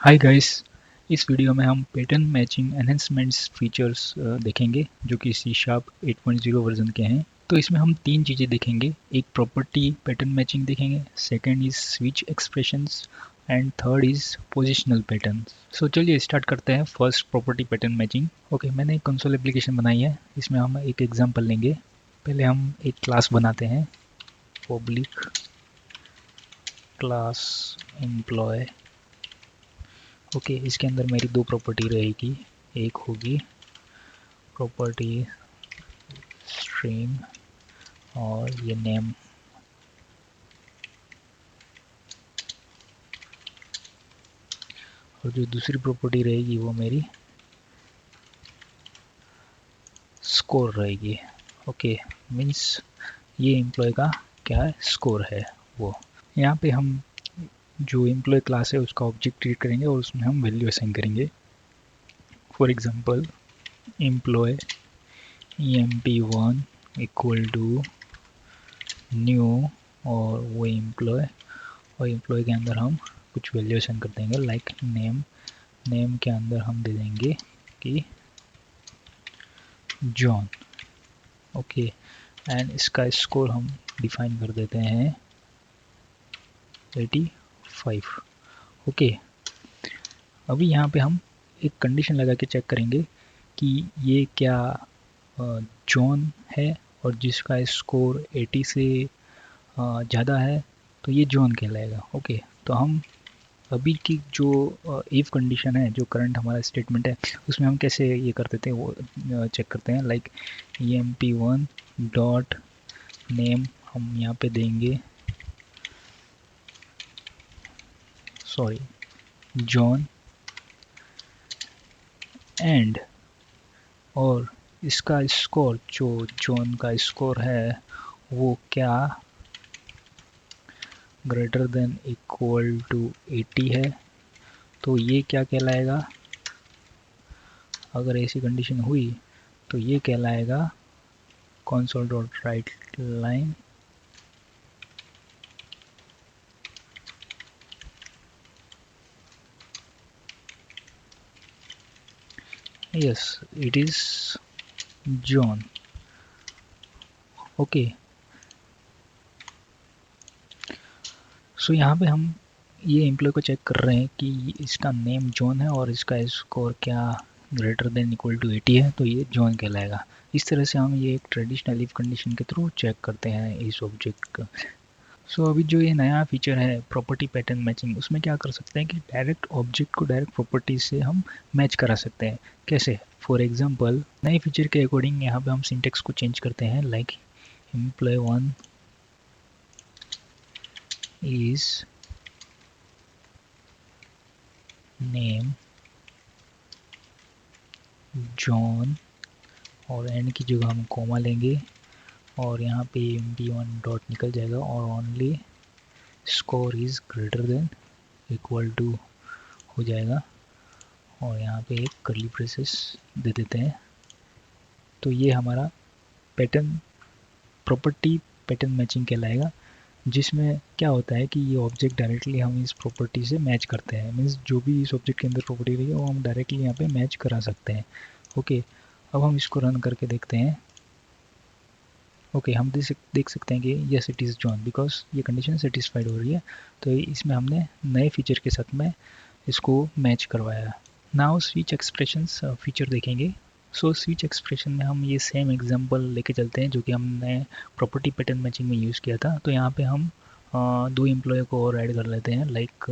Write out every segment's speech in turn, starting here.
Hi guys. इस video में हम पैटर्न मैचिंग एनहेंसमेंट्स फीचर्स देखेंगे जो कि सी शार्प 8.0 वर्जन के हैं। तो इसमें हम तीन चीज़ें देखेंगे, एक प्रॉपर्टी पैटर्न मैचिंग देखेंगे, second is switch expressions and third is positional pattern. So चलिए स्टार्ट करते हैं। First property pattern matching. Okay, मैंने एक कंसोल एप्लीकेशन बनाई है, इसमें हम एक एग्जांपल लेंगे। पहले हम एक क्लास बनाते हैं, पब्लिक क्लास एम्प्लॉय। ओके, इसके अंदर मेरी दो प्रॉपर्टी रहेगी, एक होगी प्रॉपर्टी स्ट्रीम और ये नेम, और जो दूसरी प्रॉपर्टी रहेगी वो मेरी स्कोर रहेगी। ओके, मीन्स ये एम्प्लॉय का क्या है, स्कोर है वो। यहाँ पे हम जो एम्प्लॉय क्लास है उसका ऑब्जेक्ट क्रिएट करेंगे और उसमें हम वैल्यू असाइन करेंगे। For example employ emp1 equal to new और वो एम्प्लॉय, और एम्प्लॉय के अंदर हम कुछ वैल्यू असाइन कर देंगे लाइक नेम। नेम के अंदर हम दे देंगे कि जॉन। ओके, एंड इसका स्कोर हम डिफाइन कर देते हैं 85। ओके, अभी यहाँ पे हम एक कंडीशन लगा के चेक करेंगे कि ये क्या जॉन है, और जिसका स्कोर 80 से ज़्यादा है तो ये जॉन कहलाएगा। ओके, तो हम अभी की जो इफ़ कंडीशन है, जो करंट हमारा स्टेटमेंट है, उसमें हम कैसे ये कर देते हैं वो चेक करते हैं। लाइक emp1 डॉट नेम हम यहाँ पे देंगे, सॉरी, जॉन, एंड और इसका स्कोर, जो जॉन का स्कोर है वो क्या ग्रेटर देन इक्वल टू 80 है, तो ये क्या कहलाएगा। अगर ऐसी कंडीशन हुई तो ये कहलाएगा console dot write line yes it is John. Okay, so यहाँ पे हम ये एम्प्लॉय को चेक कर रहे हैं कि इसका नेम जॉन है और इसका स्कोर क्या ग्रेटर देन इक्वल टू 80 है, तो ये जॉन कहलाएगा। इस तरह से हम ये एक ट्रेडिशनल इफ कंडीशन के थ्रू चेक करते हैं इस ऑब्जेक्ट का। सो अभी जो ये नया फीचर है प्रॉपर्टी पैटर्न मैचिंग, उसमें क्या कर सकते हैं कि डायरेक्ट ऑब्जेक्ट को डायरेक्ट प्रॉपर्टी से हम मैच करा सकते हैं। कैसे? फॉर एग्जांपल नए फीचर के अकॉर्डिंग यहाँ पे हम सिंटेक्स को चेंज करते हैं, like employee1 is name John, और एंड की जगह हम कॉमा लेंगे और यहाँ पे emp1 डॉट निकल जाएगा और only score is greater than equal to हो जाएगा, और यहाँ पे एक कर्ली ब्रेसेस दे देते हैं। तो ये हमारा पैटर्न प्रॉपर्टी पैटर्न मैचिंग कहलाएगा, जिसमें क्या होता है कि ये ऑब्जेक्ट डायरेक्टली हम इस प्रॉपर्टी से मैच करते हैं। मीन्स जो भी इस ऑब्जेक्ट के अंदर प्रॉपर्टी रही है वो हम डायरेक्टली यहाँ पे मैच करा सकते हैं। ओके, अब हम इसको रन करके देखते हैं। ओके, हम देख सकते हैं कि yes it is John, because ये कंडीशन सेटिस्फाइड हो रही है। तो इसमें हमने नए फीचर के साथ में इसको मैच करवाया। नाउ स्विच एक्सप्रेशंस फीचर देखेंगे। सो स्विच एक्सप्रेशन में हम ये सेम एग्जांपल लेके चलते हैं जो कि हमने प्रॉपर्टी पैटर्न मैचिंग में यूज़ किया था। तो यहाँ पे हम दो एम्प्लॉय को और ऐड कर लेते हैं, like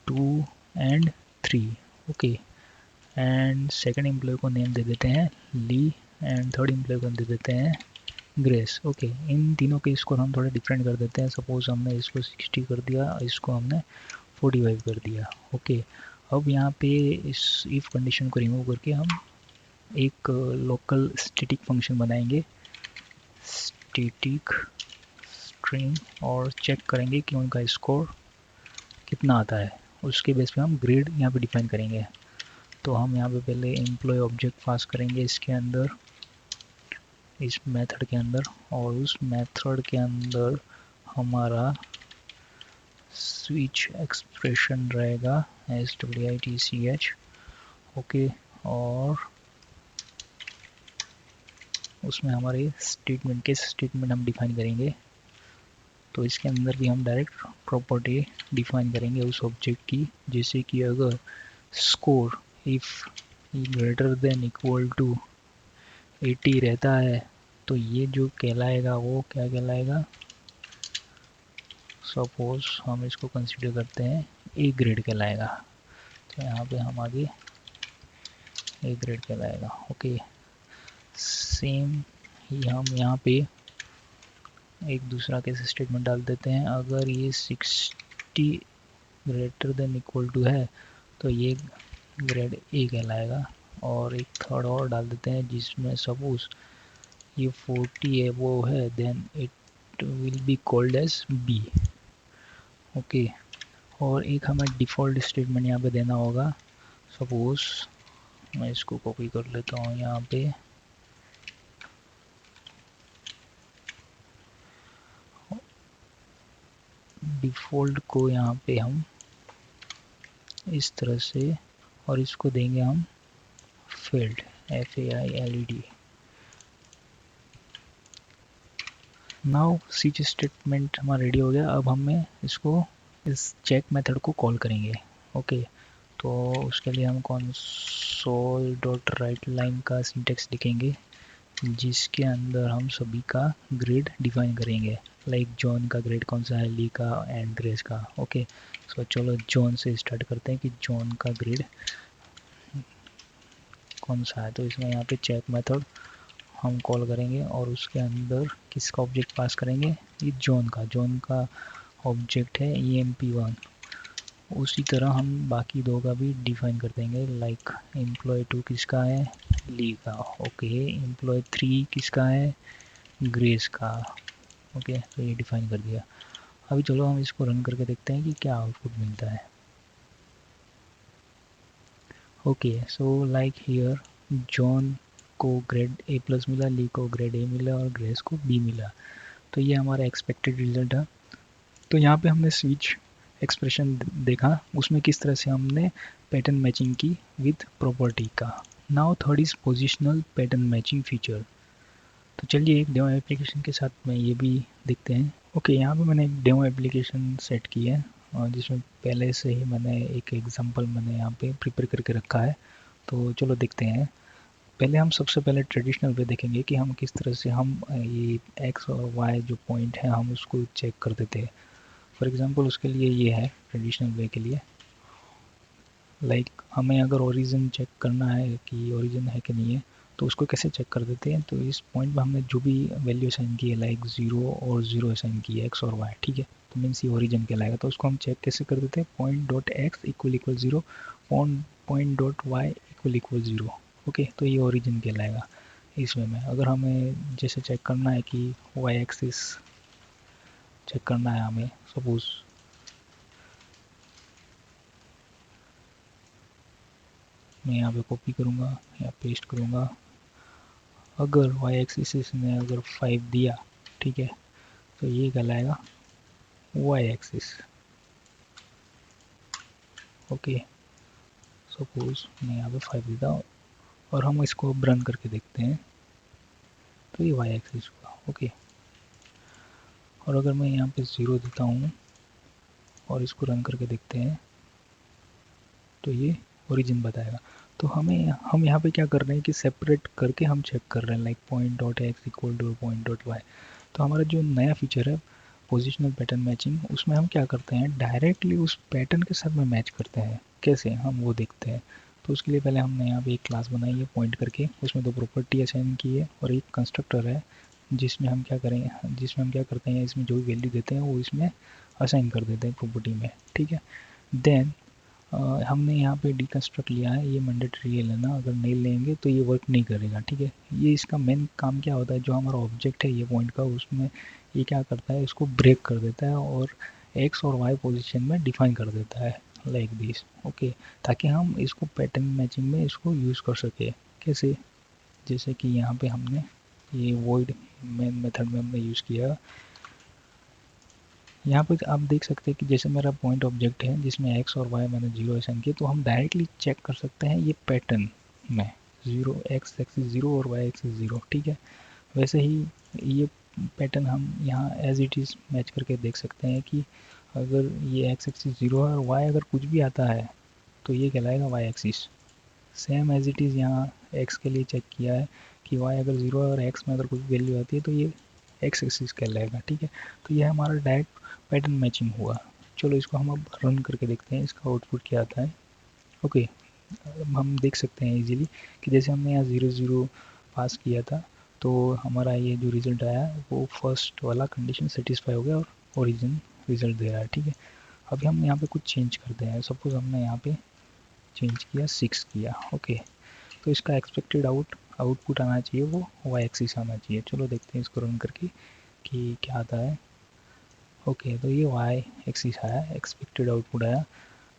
2 and 3। Okay, and second employ को नेम दे देते हैं ली, एंड थर्ड एम्प्लॉय को दे देते हैं ग्रेस। ओके, इन तीनों के स्कोर हम थोड़ा डिफरेंट कर देते हैं। सपोज हमने इसको 60 कर दिया, इसको हमने 45 कर दिया। ओके, अब यहाँ पे इस इफ़ कंडीशन को रिमूव करके हम एक लोकल स्टैटिक फंक्शन बनाएंगे, स्टैटिक स्ट्रिंग, और चेक करेंगे कि उनका स्कोर कितना आता है। उसके बेस पे हम ग्रेड यहाँ पे डिफाइन करेंगे। तो हम यहाँ पे पहले एम्प्लॉय ऑब्जेक्ट पास करेंगे इसके अंदर, इस मेथड के अंदर, और उस मेथड के अंदर हमारा स्विच एक्सप्रेशन रहेगा SWITCH, ओके। और उसमें हमारे स्टेटमेंट के स्टेटमेंट हम डिफाइन करेंगे। तो इसके अंदर भी हम डायरेक्ट प्रॉपर्टी डिफाइन करेंगे उस ऑब्जेक्ट की, जैसे कि अगर score if greater than equal to 80 रहता है तो ये जो कहलाएगा वो क्या कहलाएगा, सपोज हम इसको कंसीडर करते हैं ए ग्रेड कहलाएगा। तो यहाँ पे हम आगे ए ग्रेड कहलाएगा, ओके। सेम ही हम यहाँ पे एक दूसरा कैसे स्टेटमेंट डाल देते हैं, अगर ये 60 ग्रेटर देन इक्वल टू है तो ये ग्रेड ए कहलाएगा। और एक थर्ड और डाल देते हैं जिसमें सपोज ये 40 है वो है, then it will be called as B, okay. और एक हमें डिफ़ॉल्ट स्टेटमेंट यहाँ पे देना होगा। सपोज मैं इसको कॉपी कर लेता हूँ यहाँ पे, डिफ़ॉल्ट को यहाँ पे हम इस तरह से, और इसको देंगे हम field FAILED। Now switch statement हमारा रेडी हो गया। अब हमें इसको इस चेक मेथड को कॉल करेंगे, ओके। तो उसके लिए हम console.writeLine का सिंटेक्स लिखेंगे जिसके अंदर हम सभी का ग्रेड डिफाइन करेंगे, लाइक जॉन का ग्रेड कौन सा है, ली का एंड ग्रेस का, ओके। सो चलो जॉन से स्टार्ट करते हैं कि जॉन का ग्रेड कौन सा है। तो इसमें यहाँ पे चेक मेथड हम कॉल करेंगे और उसके अंदर किसका ऑब्जेक्ट पास करेंगे, ये जॉन का ऑब्जेक्ट है EMP1। उसी तरह हम बाकी दो का भी डिफाइन कर देंगे, लाइक एम्प्लॉय 2 किसका है, ली का, ओके। एम्प्लॉय 3 किसका है, ग्रेस का, ओके। तो ये डिफाइन कर दिया। अभी चलो हम इसको रन करके देखते हैं कि क्या आउटपुट मिलता है। Okay, so like here John को ग्रेड A+ मिला, ली को ग्रेड A मिला और ग्रेस को B मिला। तो ये हमारा एक्सपेक्टेड रिजल्ट है। तो यहाँ पे हमने स्विच एक्सप्रेशन देखा, उसमें किस तरह से हमने पैटर्न मैचिंग की विद प्रॉपर्टी का। Now third is positional pattern matching feature. तो चलिए एक डेमो एप्लीकेशन के साथ में ये भी देखते हैं। ओके, यहाँ पे मैंने एक डेमो एप्लीकेशन सेट की है और जिसमें पहले से ही मैंने एक एग्जांपल मैंने यहाँ पे प्रिपेयर करके रखा है। तो चलो देखते हैं। पहले हम सबसे पहले ट्रेडिशनल वे देखेंगे कि हम किस तरह से हम ये एक्स और वाई जो पॉइंट है हम उसको चेक कर देते हैं। फॉर एग्ज़ाम्पल उसके लिए ये है ट्रेडिशनल वे के लिए, लाइक हमें अगर ओरिजिन चेक करना है कि ओरिजिन है कि नहीं है तो उसको कैसे चेक कर देते हैं। तो इस पॉइंट पर हमने जो भी वैल्यू असाइन की है, लाइक 0 और 0 असाइन की है, एक्स और वाई, ठीक है। तो मीन्स ये ओरिजिन कहलाएगा। तो उसको हम चेक कैसे कर देते हैं, .x = 0, .y = 0, ओके। तो ये ओरिजिन कहलाएगा इस वे में। अगर हमें जैसे चेक करना है कि वाई एक्सिस चेक करना है हमें, सपोज मैं यहाँ पे कॉपी करूँगा या पेस्ट करूँगा, अगर वाई एक्सिस ने अगर 5 दिया, ठीक है, तो ये कहलाएगा वाई एक्सिस, ओके। सपोज मैं यहाँ पे 5 देता हूँ और हम इसको रन करके देखते हैं तो ये वाई एक्सिस हुआ, ओके। और अगर मैं यहाँ पे 0 देता हूँ और इसको रन करके देखते हैं तो ये ओरिजिन बताएगा। तो हम यहाँ पे क्या कर रहे हैं कि सेपरेट करके हम चेक कर रहे हैं, लाइक .x = .y। तो हमारा जो नया फीचर है पोजिशनल पैटर्न मैचिंग, उसमें हम क्या करते हैं, डायरेक्टली उस पैटर्न के साथ में मैच करते हैं। कैसे, हम वो देखते हैं। तो उसके लिए पहले हमने यहाँ पे एक क्लास बनाई है पॉइंट करके, उसमें 2 प्रॉपर्टी असाइन की है और एक कंस्ट्रक्टर है जिसमें हम क्या करते हैं, इसमें जो भी वैल्यू देते हैं वो इसमें असाइन कर देते हैं प्रॉपर्टी में, ठीक है। देन हमने यहाँ पे डिकन्स्ट्रक्ट लिया है, ये मैंडेटरी है लेना, अगर नहीं लेंगे तो ये वर्क नहीं करेगा, ठीक है। ये इसका मेन काम क्या होता है, जो हमारा ऑब्जेक्ट है ये पॉइंट का, उसमें ये क्या करता है, इसको ब्रेक कर देता है और एक्स और वाई पोजीशन में डिफाइन कर देता है, लाइक दिस, ओके। ताकि हम इसको पैटर्न मैचिंग में इसको यूज़ कर सके। कैसे, जैसे कि यहाँ पे हमने ये वॉइड मेन मेथड में हमने यूज़ किया यहाँ पर आप देख सकते हैं कि जैसे मेरा पॉइंट ऑब्जेक्ट है जिसमें एक्स और वाई मैंने जीरो असाइन किया, तो हम डायरेक्टली चेक कर सकते हैं ये पैटर्न में, जीरो एक्स एक्सिस जीरो और वाई एक्सिस जीरो, ठीक है। वैसे ही ये पैटर्न हम यहाँ एज इट इज़ मैच करके देख सकते हैं कि अगर ये एक्स एक्सिस जीरो है और वाई अगर कुछ भी आता है तो ये कहलाएगा Y axis. Same as it is यहाँ एक्स के लिए चेक किया है कि वाई अगर ज़ीरो है और एक्स में अगर कुछ वैल्यू आती है तो ये एक्स एक्सिस कहलाएगा, ठीक है। तो ये हमारा डायरेक्ट पैटर्न मैचिंग हुआ। चलो इसको हम अब रन करके देखते हैं इसका आउटपुट क्या आता है। ओके, हम देख सकते हैं इजीली कि जैसे हमने यहाँ 0 0 पास किया था तो हमारा ये जो रिज़ल्ट आया वो फर्स्ट वाला कंडीशन सेटिस्फाई हो गया और ओरिजिन रिज़ल्ट दे रहा है, ठीक है। अभी हम यहाँ पे कुछ चेंज करते हैं। सपोज़ हमने यहाँ पे चेंज किया 6 किया, ओके। तो इसका एक्सपेक्टेड आउटपुट आना चाहिए वो वाई एक्सिस आना चाहिए। चलो देखते हैं इसको रन करके कि क्या आता है। ओके, तो ये वाई एक्सिस आया, एक्सपेक्टेड आउटपुट आया।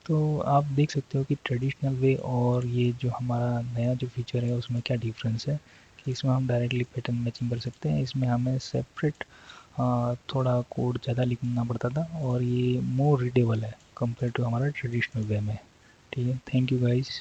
तो आप देख सकते हो कि ट्रेडिशनल वे और ये जो हमारा नया जो फीचर है उसमें क्या डिफरेंस है कि इसमें हम डायरेक्टली पैटर्न मैचिंग कर सकते हैं। इसमें हमें सेपरेट थोड़ा कोड ज़्यादा लिखना पड़ता था और ये मोर रीडेबल है कंपेयर टू हमारा ट्रेडिशनल वे में, ठीक है। Thank you guys.